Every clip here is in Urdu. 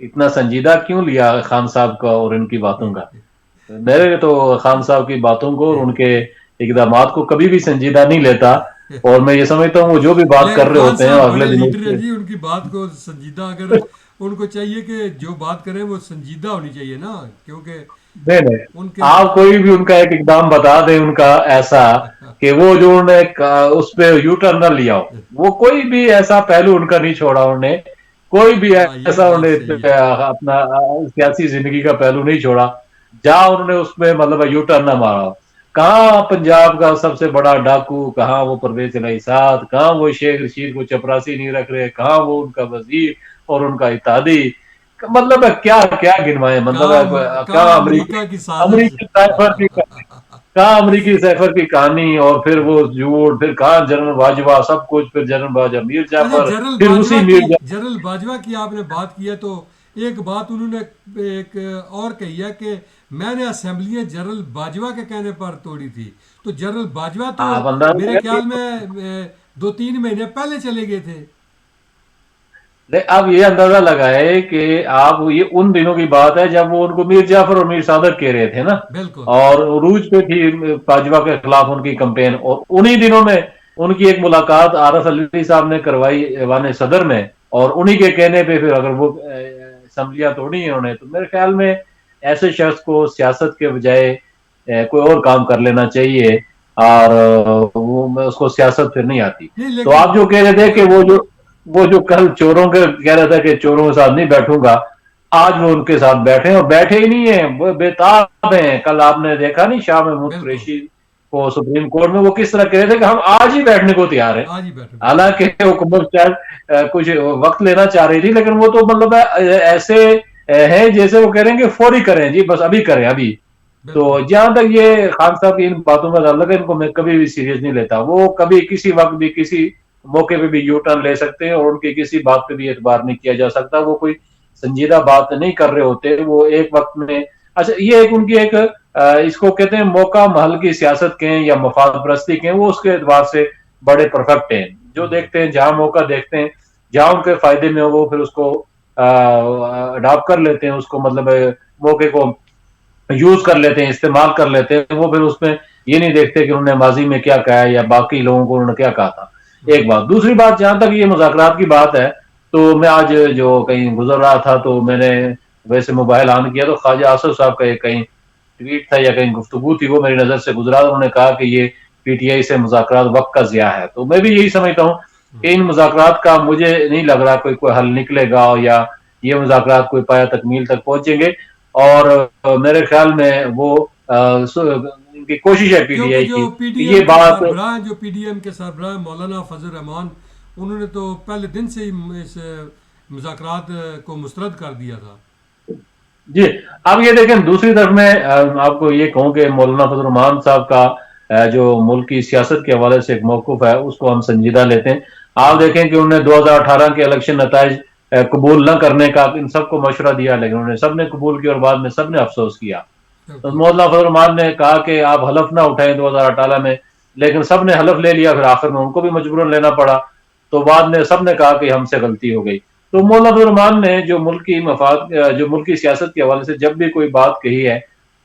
اتنا سنجیدہ کیوں لیا خان صاحب کا اور ان کی باتوں کا؟ میرے تو خان صاحب کی باتوں کو اور ان کے اقدامات کو کبھی بھی سنجیدہ نہیں لیتا، اور میں یہ سمجھتا ہوں وہ جو بھی بات کر رہے خان ہوتے ہیں صاحب اگلے بڑے دنوں لیڈر ہیں سے، جی، ان کی بات کو سنجیدہ، اگر ان کو چاہیے کہ جو بات کریں وہ سنجیدہ ہونی چاہیے نا، کیونکہ نہیں نہیں، ان کے آپ کوئی بھی ان کا ایک اقدام بتا دیں ان کا ایسا کہ وہ جو انہوں نے اس پہ یو ٹرن نہ لیا ہو، وہ کوئی بھی ایسا پہلو ان کا نہیں چھوڑا انہوں نے، کوئی بھی ہاں یہ ایسا انہوں بات نے صحیح ہے. اپنا سیاسی زندگی کا پہلو نہیں چھوڑا جہاں انہوں نے اس میں مطلب یو ٹرن نہ مارا ہو۔ کہاں پنجاب کا سب سے بڑا ڈاکو، کہاں وہ پرویز الہی سعد، کہاں وہ شیخ رشید کو چپراسی نہیں رکھ رہے، کہاں وہ ان کا وزیر اور ان کا اتحادی، مطلب ہے کیا کیا گنوائے، مطلب ہے کہاں کہاں امریکہ کی سازش. امریکی سائفر کی، کہاں امریکی سائفر کی کہانی، اور پھر وہ جھوٹ، پھر کہاں جنرل باجوہ سب کچھ، پھر جنرل باجوہ میر اچھا، جعفر، جنرل پھر اسی باجوہ کی، میر جعفر۔ جنرل باجوہ کی آپ نے بات کی ہے تو ایک بات انہوں نے ایک اور کہی ہے کہ میں نے اسمبلیاں جنرل باجوہ کے کہنے پر توڑی تھی. تو جنرل باجوہ تو آپ اندازہ میرے لگائیں خیال میں 2-3 مہینے پہلے چلے گئے تھے. اب یہ اندازہ لگائے کہ آپ، یہ ان دنوں کی بات ہے جب وہ ان کو میر جعفر اور میر صادق کہہ رہے تھے نا، بالکل. اور عروج پہ تھی باجوہ کے خلاف ان کی کمپین، اور انہی دنوں میں ان کی ایک ملاقات عارف علوی صاحب نے کروائی ایوان صدر میں، اور انہی کے کہنے پہ پھر اگر وہ اسمبلیاں توڑی ہیں انہوں نے، تو میرے خیال میں ایسے شخص کو سیاست کے بجائے کوئی اور کام کر لینا چاہیے، اور اس کو سیاست پھر نہیں آتی۔ نہیں تو لیکن آپ جو کہہ رہے تھے کہ وہ جو کل چوروں کے کہہ رہا تھا کہ چوروں کے ساتھ نہیں بیٹھوں گا، آج وہ ان کے ساتھ بیٹھے ہیں، اور بیٹھے ہی نہیں ہیں، وہ بےتاب ہیں۔ کل آپ نے دیکھا نہیں شاہ محمود بالکل قریشی کو سپریم کورٹ میں وہ کس طرح کہہ رہے تھے کہ ہم آج ہی بیٹھنے کو تیار ہیں، آج ہی بیٹھے، بالکل حالانکہ حکومت شاید کچھ وقت لینا چاہ رہی تھی، لیکن وہ تو مطلب ایسے ہیں جیسے وہ کہہ رہے ہیں کہ فوری کریں جی، بس ابھی کریں ابھی۔ تو بالکل. جہاں تک یہ خان صاحب کی ان باتوں کا تعلق ہے، ان کو میں کبھی بھی سیریس نہیں لیتا، وہ کبھی کسی وقت بھی کسی موقع پہ بھی یو ٹرن لے سکتے ہیں، اور ان کی کسی بات پہ بھی اعتبار نہیں کیا جا سکتا، وہ کوئی سنجیدہ بات نہیں کر رہے ہوتے، وہ ایک وقت میں، اچھا یہ ایک ان کی ایک اس کو کہتے ہیں موقع محل کی سیاست کہیں یا مفاد پرستی کہیں، وہ اس کے اعتبار سے بڑے پرفیکٹ ہیں، جو دیکھتے ہیں جہاں موقع دیکھتے ہیں جہاں ان کے فائدے میں وہ پھر اس کو اڈاپٹ کر لیتے ہیں، اس کو مطلب موقع کو یوز کر لیتے ہیں، استعمال کر لیتے ہیں، وہ پھر اس میں یہ نہیں دیکھتے کہ انہوں نے ماضی میں کیا کہا ہے یا باقی لوگوں کو انہوں نے کیا کہا تھا۔ ایک بات، دوسری بات، جہاں تک یہ مذاکرات کی بات ہے، تو میں آج جو کہیں گزر رہا تھا تو میں نے ویسے موبائل آن کیا تو خواجہ آصف صاحب کا ایک کہیں ٹویٹ تھا یا کہیں گفتگو تھی، وہ میری نظر سے گزرا، انہوں نے کہا کہ یہ پی ٹی آئی سے مذاکرات وقت کا ضیاع ہے۔ تو میں بھی یہی سمجھتا ہوں کہ ان مذاکرات کا مجھے نہیں لگ رہا کوئی حل نکلے گا، یا یہ مذاکرات کوئی پایہ تکمیل تک پہنچیں گے، اور میرے خیال میں وہ ان کی کوشش ہے پی ٹی کیونکہ آئی جو کی پی کہ ڈی یہ ایم کے بات، سربراہ ہیں، جو پی ڈی ایم کے سربراہ ہیں مولانا فضل الرحمان، انہوں نے تو پہلے دن سے ہی اس مذاکرات کو مسترد کر دیا تھا. جی اب یہ دیکھیں دوسری طرف میں آپ کو یہ کہوں کہ مولانا فضل الرحمان صاحب کا جو ملک کی سیاست کے حوالے سے ایک موقف ہے اس کو ہم سنجیدہ لیتے ہیں۔ آپ دیکھیں کہ انہوں نے 2018 کے الیکشن نتائج قبول نہ کرنے کا ان سب کو مشورہ دیا، لیکن انہوں نے سب نے قبول کیا، اور بعد میں سب نے افسوس کیا۔ تو بالکل. مولانا فضل الرحمان نے کہا کہ آپ حلف نہ اٹھائیں 2018 میں، لیکن سب نے حلف لے لیا، پھر آخر میں ان کو بھی مجبوراً لینا پڑا، تو بعد میں سب نے کہا کہ ہم سے غلطی ہو گئی۔ تو مولانا فضل الرحمان نے جو ملکی مفاد، جو ملکی سیاست کے حوالے سے جب بھی کوئی بات کہی ہے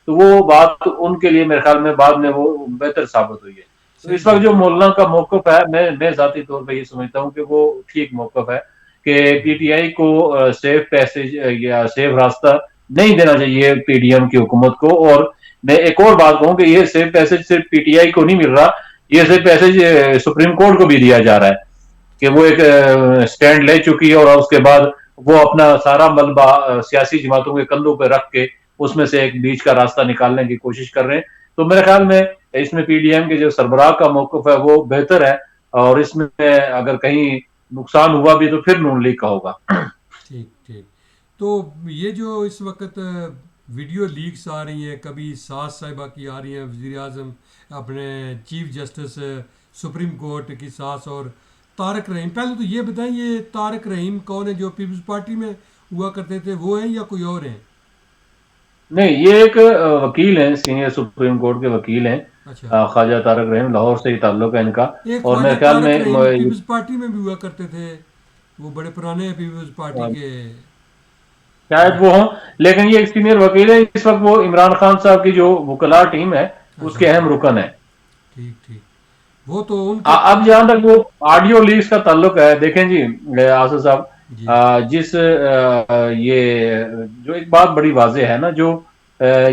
تو وہ بات ان کے لیے میرے خیال میں بعد میں وہ بہتر ثابت ہوئی ہے۔ تو صحیح اس وقت بات جو ہے. مولانا کا موقف ہے، میں ذاتی طور پہ یہ سمجھتا ہوں کہ وہ ٹھیک موقف ہے، کہ پی ٹی آئی کو سیف پیسج یا سیف راستہ نہیں دینا چاہیے پی ڈی ایم کی حکومت کو۔ اور میں ایک اور بات کہوں کہ یہ سیف پیسج صرف پی ٹی آئی کو نہیں مل رہا، یہ سیف پیسج سپریم کورٹ کو بھی دیا جا رہا ہے، کہ وہ ایک سٹینڈ لے چکی ہے، اور اس کے بعد وہ اپنا سارا ملبہ سیاسی جماعتوں کے کندھوں پہ رکھ کے اس میں سے ایک بیچ کا راستہ نکالنے کی کوشش کر رہے ہیں۔ تو میرے خیال میں اس میں پی ڈی ایم کے جو سربراہ کا موقف ہے وہ بہتر ہے، اور اس میں اگر کہیں نقصان ہوا بھی تو پھر نون لیگ کا ہوگا۔ ٹھیک ٹھیک. تو یہ جو اس وقت ویڈیو لیکس آ رہی ہیں، کبھی ساس صاحبہ کی آ رہی ہیں، وزیر اعظم اپنے چیف جسٹس سپریم کورٹ کی ساس، اور طارق رحیم. پہلے تو یہ بتائیں یہ طارق رحیم کون ہے؟ جو پیپلز پارٹی میں ہوا کرتے تھے وہ ہیں یا کوئی اور ہیں؟ نہیں، یہ ایک وکیل ہیں، سینئر سپریم کورٹ کے وکیل ہیں، اچھا. خواجہ طارق رحیم، لاہور سے ہی تعلق ہے ان کا، ایک اور خواجہ میرے خیال طارق میں رحیم پیپلز پارٹی میں بھی ہوا کرتے تھے، وہ بڑے پرانے ہیں پیپلز پارٹی کے. شاید وہ ہوں، لیکن یہ ایک سینئر وکیل ہے اس وقت، وہ عمران خان صاحب کی جو وکلاء ٹیم ہے اس اچھا کے اچھا، اہم رکن ہے۔ ٹھیک ٹھیک، وہ تو ان کے اب جہاں تک وہ آڈیو لیکس کا تعلق ہے، دیکھیں جی آصف صاحب، جی جس یہ جو ایک بات بڑی واضح ہے نا، جو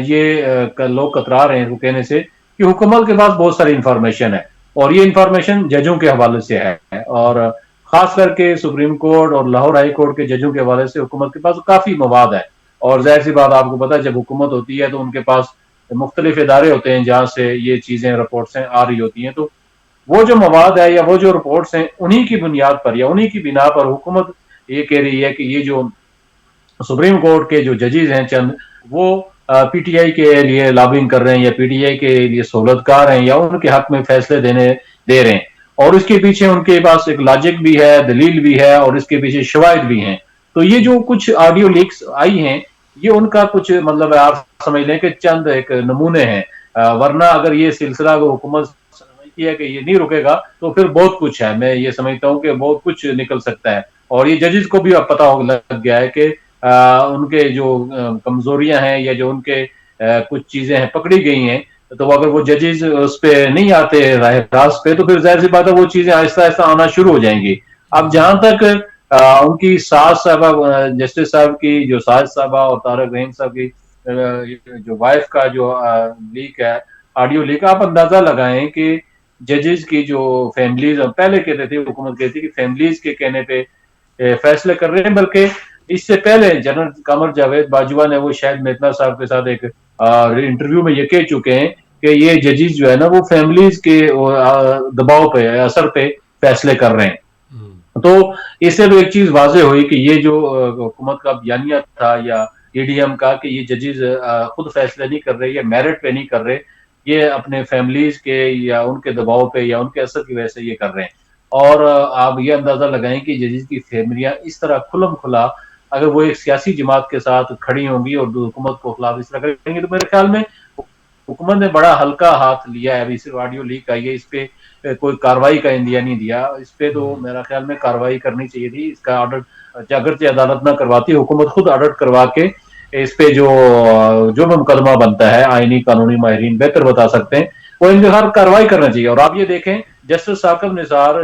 یہ لوگ کترا رہے ہیں اس کو کہنے سے کہ حکومت کے پاس بہت ساری انفارمیشن ہے، اور یہ انفارمیشن ججوں کے حوالے سے ہے، اور خاص کر کے سپریم کورٹ اور لاہور ہائی کورٹ کے ججوں کے حوالے سے حکومت کے پاس کافی مواد ہے۔ اور ظاہر سی بات، آپ کو پتا ہے جب حکومت ہوتی ہے تو ان کے پاس مختلف ادارے ہوتے ہیں جہاں سے یہ چیزیں رپورٹس آ رہی ہوتی ہیں، تو وہ جو مواد ہے یا وہ جو رپورٹس ہیں انہی کی بنیاد پر یا انہی کی بنا پر حکومت یہ کہہ رہی ہے کہ یہ جو سپریم کورٹ کے جو ججز ہیں چند، وہ پی ٹی آئی کے لیے لابنگ کر رہے ہیں یا پی ٹی آئی کے لیے سہولت کار ہیں یا ان کے حق میں فیصلے دے رہے ہیں، اور اس کے پیچھے ان کے پاس ایک لاجک بھی ہے، دلیل بھی ہے، اور اس کے پیچھے شواہد بھی ہیں۔ تو یہ جو کچھ آڈیو لیکس آئی ہیں، یہ ان کا کچھ مطلب ہے، آپ سمجھ لیں کہ چند ایک نمونے ہیں، ورنہ اگر یہ سلسلہ کو حکومت سمجھتی ہے کہ یہ نہیں رکے گا تو پھر بہت کچھ ہے، میں یہ سمجھتا ہوں کہ بہت کچھ نکل سکتا ہے۔ اور یہ ججز کو بھی اب پتا لگ گیا ہے کہ ان کے جو کمزوریاں ہیں یا جو ان کے کچھ چیزیں ہیں پکڑی گئی ہیں، تو اگر وہ ججز اس پہ نہیں آتے راہ راست پہ، تو پھر ظاہر سی بات ہے وہ چیزیں آہستہ آہستہ آنا شروع ہو جائیں گی۔ اب جی جہاں تک ان کی ساس صاحبہ، جسٹس صاحب کی جو ساس صاحبہ اور طارق رحیم صاحب کی جو وائف کا جو لیک ہے، آڈیو لیک، آپ اندازہ لگائیں کہ ججز کی جو فیملیز پہلے کہتے تھے، حکومت کہتی کہ فیملیز کے کہنے پہ فیصلے کر رہے ہیں، بلکہ اس سے پہلے جنرل قمر جاوید باجوہ نے وہ شاید میتلا صاحب کے ساتھ ایک انٹرویو میں یہ کہہ چکے ہیں کہ یہ ججز جو ہے نا وہ فیملیز کے دباؤ پہ، اثر پہ فیصلے کر رہے ہیں۔ تو اس سے تو ایک چیز واضح ہوئی کہ یہ جو حکومت کا بیانیہ تھا یا ای ڈی ایم کا کہ یہ ججز خود فیصلے نہیں کر رہے یا میرٹ پہ نہیں کر رہے، یہ اپنے فیملیز کے یا ان کے دباؤ پہ یا ان کے اثر کی وجہ سے یہ کر رہے ہیں۔ اور آپ یہ اندازہ لگائیں کہ ججز کی فیملیاں اس طرح کھلم کھلا اگر وہ ایک سیاسی جماعت کے ساتھ کھڑی ہوں گی اور حکومت کو خلاف اس طرح کریں گے، تو میرے خیال میں حکومت نے بڑا ہلکا ہاتھ لیا ہے۔ ابھی صرف آڈیو لیک آئی ہے، اس پہ کوئی کاروائی کا اندیا نہیں دیا، اس پہ تو میرا خیال میں کاروائی کرنی چاہیے تھی۔ اس کا آڈٹ اگرچہ عدالت نہ کرواتی، حکومت خود آڈٹ کروا کے اس پہ جو بھی مقدمہ بنتا ہے، آئینی قانونی ماہرین بہتر بتا سکتے ہیں، وہ ان پہ ہر کاروائی کرنا چاہیے۔ اور آپ یہ دیکھیں جسٹس ثاقب نثار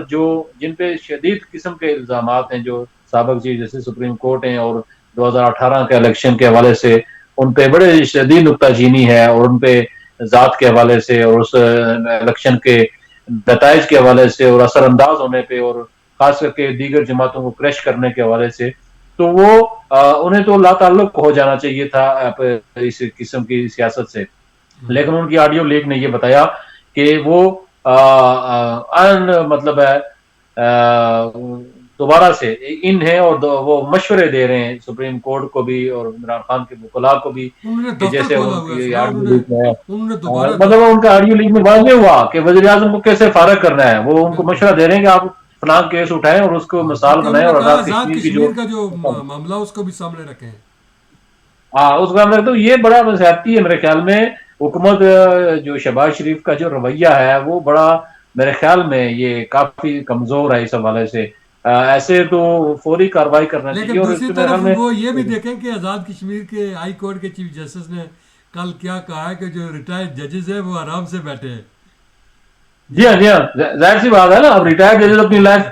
جن پہ شدید قسم کے الزامات ہیں، جو سابق چیف جسٹس سپریم کورٹ ہیں، اور 2018 کے الیکشن کے حوالے سے ان پہ بڑے شدید نکتہ چینی ہے، اور ان پہ ذات کے حوالے سے اور اس الیکشن کے نتائج کے حوالے سے اور اثر انداز ہونے پہ، اور خاص کر کے دیگر جماعتوں کو کریش کرنے کے حوالے سے، تو وہ انہیں تو لا تعلق ہو جانا چاہیے تھا اس قسم کی سیاست سے۔ لیکن ان کی آڈیو لیک نے یہ بتایا کہ وہ مطلب ہے دوبارہ سے ان ہیں، اور وہ مشورے دے رہے ہیں سپریم کورٹ کو بھی اور عمران خان کے وکلاء کو بھی، انہوں نے کہ دفتر جیسے کھولا ان ہوا ہے، کی سنا آڈیو لیک میں انہوں نے دوبارہ مطلب ان کا آڈیو لیک میں واضح ہوا کہ وزیر اعظم کو کیسے فارغ کرنا ہے، وہ ان کو بالکل، مشورہ دے رہے ہیں کہ آپ فلاں کیس اٹھائیں اور اس کو مثال بلکہ انہوں بنائیں، نے اور کہا آزاد آزاد کشمیر کی جو کشمیر کا جو معاملہ اس کو بھی سامنے رکھیں۔ ہاں اس کا مطلب تو یہ بڑا زیادتی ہے میرے خیال میں۔ حکومت جو شہباز شریف کا جو رویہ ہے وہ بڑا میرے خیال میں یہ کافی کمزور ہے اس حوالے سے۔ ایسے تو فوری کارروائی کرنا چاہیے، لیکن اور اس دوسری کے میرے طرف خیال میں وہ یہ بھی دیکھیں کہ آزاد کشمیر کے ہائی کورٹ کے چیف جسٹس نے کل کیا کہا ہے کہ جو ریٹائرڈ ججز ہیں وہ آرام سے بیٹھے ہیں۔ جی ہاں جی ہاں، ظاہر سی بات ہے نا، اب ریٹائرڈ ججز اپنی لائف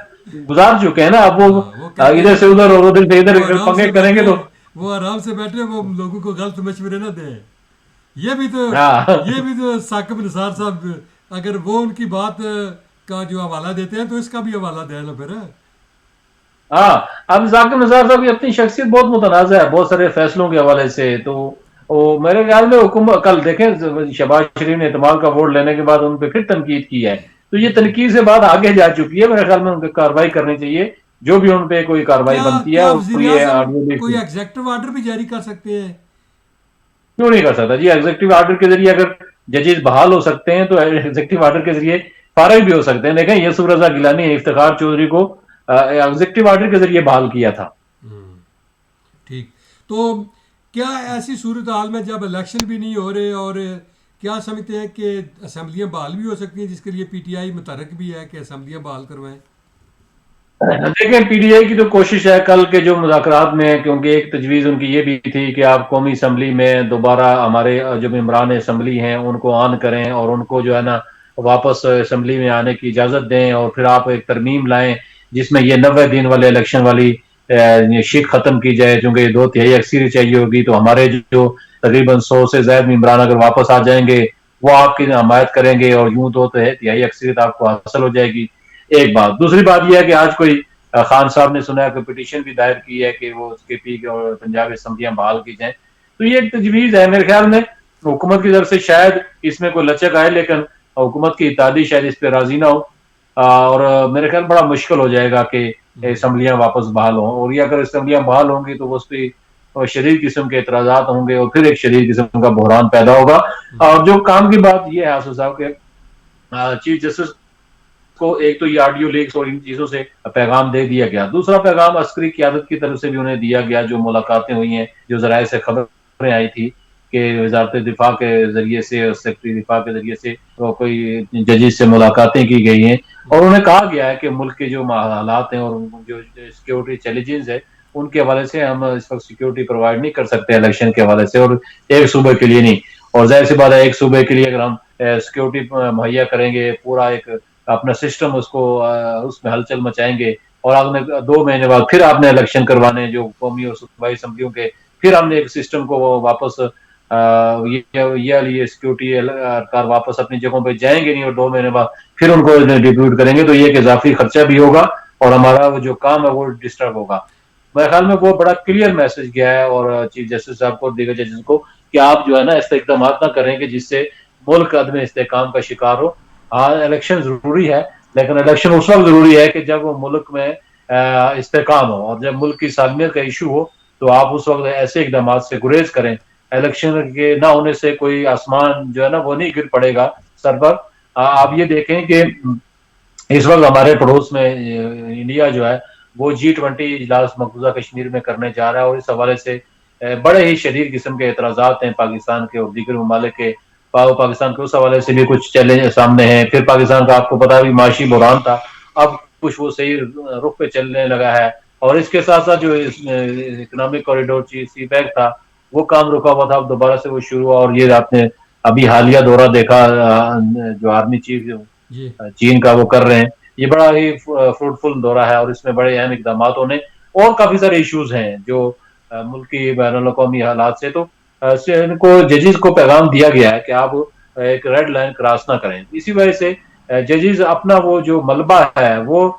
گزار چکے ہیں نا، اب وہ ہاں، وہ کہتے ادھر ہیں سے کہ ادھر اور ادھر سے وہ ادھر آرام پنگے سے کریں گے بیٹھے، تو وہ آرام سے بیٹھے، وہ لوگوں کو غلط مشورے نہ دیں۔ یہ بھی تو ہاں یہ بھی تو ثاقب نثار صاحب اگر وہ ان کی بات کا جو حوالہ دیتے ہیں تو اس کا بھی حوالہ دیں نا پھر۔ ہاں، اب ذاکر نثار صاحب کی اپنی شخصیت بہت متنازع ہے بہت سارے فیصلوں کے حوالے سے، تو وہ میرے خیال میں حکومت کل دیکھیں شہباز شریف نے اعتماد کا ووٹ لینے کے بعد ان پہ پھر تنقید کی ہے، تو یہ تنقید سے بات آگے جا چکی ہے، میرے خیال میں ان کی کارروائی کرنی چاہیے، جو بھی ان پہ کوئی کارروائی کیا بنتی ہے، کیا اور وزیر یہ اعظم آڈیو لیک کوئی ایگزیکٹو آرڈر بھی جاری کر سکتے ہیں؟ کیوں نہیں کر سکتا جی؟ ایگزیکٹو آرڈر کے ذریعے اگر ججز بحال ہو سکتے ہیں تو ایگزیکٹو آرڈر کے ذریعے فارغ بھی ہو سکتے ہیں۔ دیکھیں یسر رضا گیلانی نے افتخار چودھری کو ایگزیکٹو آرڈر کے ذریعے بحال کیا تھا۔ ٹھیک، تو کیا ایسی صورتحال میں جب الیکشن بھی نہیں ہو رہے، اور کیا سمجھتے ہیں کہ اسمبلیاں بحال بھی ہو سکتی ہیں، جس کے لیے پی ٹی آئی متحرک بھی ہے کہ اسمبلیاں بحال کروائیں؟ دیکھیں پی ڈی آئی کی تو کوشش ہے کل کے جو مذاکرات میں، کیونکہ ایک تجویز ان کی یہ بھی تھی کہ آپ قومی اسمبلی میں دوبارہ ہمارے جو ممبران اسمبلی ہیں ان کو آن کریں اور ان کو جو ہے نا واپس اسمبلی میں آنے کی اجازت دیں، اور پھر آپ ایک ترمیم لائیں جس میں یہ 90 دن والے الیکشن والی شک ختم کی جائے، چونکہ 2/3 اکثریت چاہیے ہوگی، تو ہمارے جو تقریباً 100 سے زائد ممبران اگر واپس آ جائیں گے وہ آپ کی حمایت کریں گے، اور یوں 2/3 اکثریت آپ کو حاصل ہو جائے گی۔ ایک بات، دوسری بات یہ ہے کہ آج کوئی خان صاحب نے سنا ہے کہ پٹیشن بھی دائر کی ہے کہ وہ کے پی اور پنجاب اسمبلیاں بحال کی جائیں، تو یہ ایک تجویز ہے میرے خیال میں حکومت کی طرف سے، شاید اس میں کوئی لچک آئے لیکن حکومت کی اتحادی شاید اس پہ راضی نہ ہو، اور میرے خیال بڑا مشکل ہو جائے گا کہ اسمبلیاں واپس بحال ہوں، اور یہ اگر اسمبلیاں بحال ہوں گی تو اس پہ شدید قسم کے اعتراضات ہوں گے اور پھر ایک شدید قسم کا بحران پیدا ہوگا۔ اور جو کام کی بات یہ ہے آصف صاحب کہ چیف جسٹس کو ایک تو یہ آڈیو لیکس اور ان چیزوں سے پیغام دے دیا گیا، دوسرا پیغام عسکری قیادت کی طرف سے بھی انہیں دیا گیا، جو ملاقاتیں ہوئی ہیں، جو ذرائع سے خبریں آئی تھی کہ وزارت دفاع کے ذریعے سے اور سیکرٹری دفاع کے ذریعے سے کوئی ججز سے ملاقاتیں کی گئی ہیں، اور انہیں کہا گیا ہے کہ ملک کے جو حالات ہیں اور جو سیکیورٹی چیلنجز ہے ان کے حوالے سے ہم اس وقت سیکیورٹی پرووائڈ نہیں کر سکتے الیکشن کے حوالے سے، اور ایک صوبے کے لیے نہیں، اور ظاہر سی بات ہے ایک صوبے کے لیے اگر ہم سیکیورٹی مہیا کریں گے، پورا ایک اپنا سسٹم اس کو اس میں ہلچل مچائیں گے، اور آپ نے 2 مہینے بعد پھر آپ نے الیکشن کروانے جو قومی اور صوبائی اسمبلیوں کے، پھر ہم نے ایک سسٹم کو واپس یہ سیکیورٹی کار واپس اپنی جگہوں پہ جائیں گے نہیں، اور 2 مہینے بعد پھر ان کو ڈپیوٹ کریں گے، تو یہ ایک اضافی خرچہ بھی ہوگا اور ہمارا وہ جو کام ہے وہ ڈسٹرب ہوگا۔ میرے خیال میں وہ بڑا کلیئر میسج گیا ہے، اور چیف جسٹس صاحب کو اور دیگر ججز کو، کہ آپ جو ہے نا ایسے اقدامات نہ کریں کہ جس سے ملک عدم استحکام کا شکار ہو۔ ہاں الیکشن ضروری ہے، لیکن الیکشن اس وقت ضروری ہے کہ جب وہ ملک میں استحکام ہو، اور جب ملک کی سالمیت کا ایشو ہو تو آپ اس وقت ایسے اقدامات سے گریز کریں۔ الیکشن کے نہ ہونے سے کوئی آسمان جو ہے نا وہ نہیں گر پڑے گا سر پر۔ آپ یہ دیکھیں کہ اس وقت ہمارے پڑوس میں انڈیا جو ہے وہ G20 اجلاس مقبوضہ کشمیر میں کرنے جا رہا ہے، اور اس حوالے سے بڑے ہی شدید قسم کے اعتراضات ہیں پاکستان کے اور دیگر ممالک کے، پاکستان کے اس حوالے سے بھی کچھ چیلنج سامنے ہیں، پھر پاکستان کا آپ کو پتا بھی معاشی بحران تھا، اب کچھ وہ صحیح رخ پہ چلنے لگا ہے، اور اس کے ساتھ ساتھ جو اکنامک کوریڈور سی پیک تھا وہ کام رکا ہوا تھا، اب دوبارہ سے وہ شروع ہوا، اور یہ آپ نے ابھی حالیہ دورہ دیکھا جو آرمی چیف جی چین کا وہ کر رہے ہیں، یہ بڑا ہی فروٹفل دورہ ہے، اور اس میں بڑے اہم اقدامات ہونے، اور کافی سارے ایشوز ہیں جو ملکی بین الاقوامی حالات سے، تو ان کو ججز کو پیغام دیا گیا ہے کہ آپ ایک ریڈ لائن کراس نہ کریں، اسی وجہ سے ججز اپنا وہ جو ملبہ ہے وہ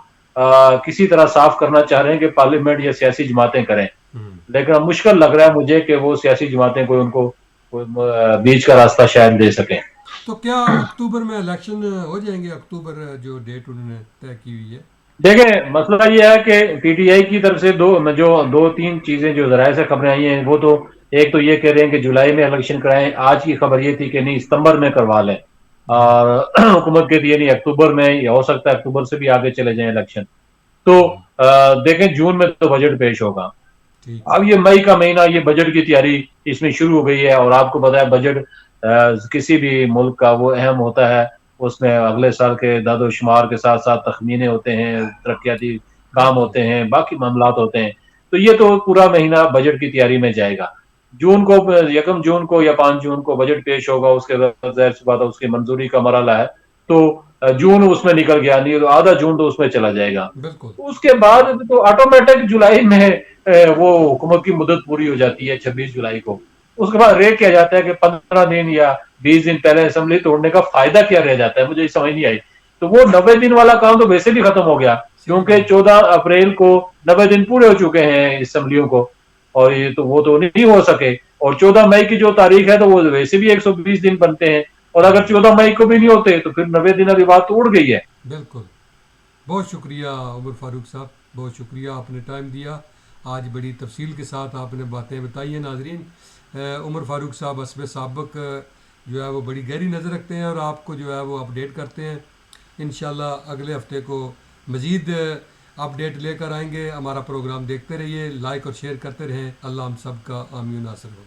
کسی طرح صاف کرنا چاہ رہے ہیں کہ پارلیمنٹ یا سیاسی جماعتیں کریں، لیکن اب مشکل لگ رہا ہے مجھے کہ وہ سیاسی جماعتیں کوئی ان کو بیچ کا راستہ شاید دے سکیں۔ تو کیا اکتوبر میں الیکشن ہو جائیں گے؟ اکتوبر جو ڈیٹ انہوں نے طے کی ہوئی ہے؟ دیکھیں مسئلہ یہ ہے کہ پی ٹی آئی کی طرف سے دو تین چیزیں جو ذرائع سے خبریں آئی ہیں، وہ تو ایک تو یہ کہہ رہے ہیں کہ جولائی میں الیکشن کرائیں، آج کی خبر یہ تھی کہ نہیں ستمبر میں کروا لیں، جی اور حکومت کہتی ہے نہیں اکتوبر میں، یا ہو سکتا ہے اکتوبر سے بھی آگے چلے جائیں الیکشن، تو دیکھیں جون میں تو بجٹ پیش ہوگا، ٹھیک ہے۔ اب یہ مئی کا مہینہ یہ بجٹ کی تیاری اس میں شروع ہو گئی ہے، اور آپ کو پتا ہے بجٹ کسی بھی ملک کا وہ اہم ہوتا ہے، اس میں اگلے سال کے اعداد و شمار کے ساتھ ساتھ تخمینے ہوتے ہیں، ترقیاتی کام بالکل ہوتے ہیں، باقی معاملات ہوتے ہیں، تو یہ تو پورا مہینہ بجٹ کی تیاری میں جائے گا۔ جون کو 1 جون کو یا 5 جون کو بجٹ پیش ہوگا، اس کے بعد ظاہر سی بات ہے اس کی منظوری کا مرحلہ ہے، تو جون اس میں نکل گیا، نہیں تو آدھا جون تو اس میں چلا جائے گا، بالکل اس کے بعد تو آٹومیٹک جولائی میں وہ حکومت کی مدت پوری ہو جاتی ہے 26 جولائی کو، اس کے بعد ریٹ کیا جاتا ہے کہ 15 دن یا 20 دن پہلے اسمبلی توڑنے کا فائدہ کیا رہ جاتا ہے، مجھے یہ سمجھ نہیں آئی، تو وہ 90 دن والا کام تو ویسے بھی ختم ہو گیا، صحیح کیونکہ بات 14 اپریل کو 90 دن پورے ہو چکے ہیں اسمبلیوں کو، اور یہ تو وہ تو نہیں ہو سکے، اور 14 مئی کی جو تاریخ ہے تو وہ ویسے بھی 120 دن بنتے ہیں، اور اگر 14 مئی کو بھی نہیں ہوتے تو پھر 90 دن ابھی بات تو اڑ گئی ہے۔ بالکل۔ بہت شکریہ عمر فاروق صاحب، بہت شکریہ، آپ نے ٹائم دیا، آج بڑی تفصیل کے ساتھ آپ نے باتیں بتائی ہیں۔ ناظرین، عمر فاروق صاحب حسب سابق جو ہے وہ بڑی گہری نظر رکھتے ہیں اور آپ کو جو ہے وہ اپڈیٹ کرتے ہیں، انشاءاللہ اگلے ہفتے کو مزید اپڈیٹ لے کر آئیں گے۔ ہمارا پروگرام دیکھتے رہیے، لائک اور شیئر کرتے رہیں۔ اللہ ہم سب کا حامی و ناصر ہو۔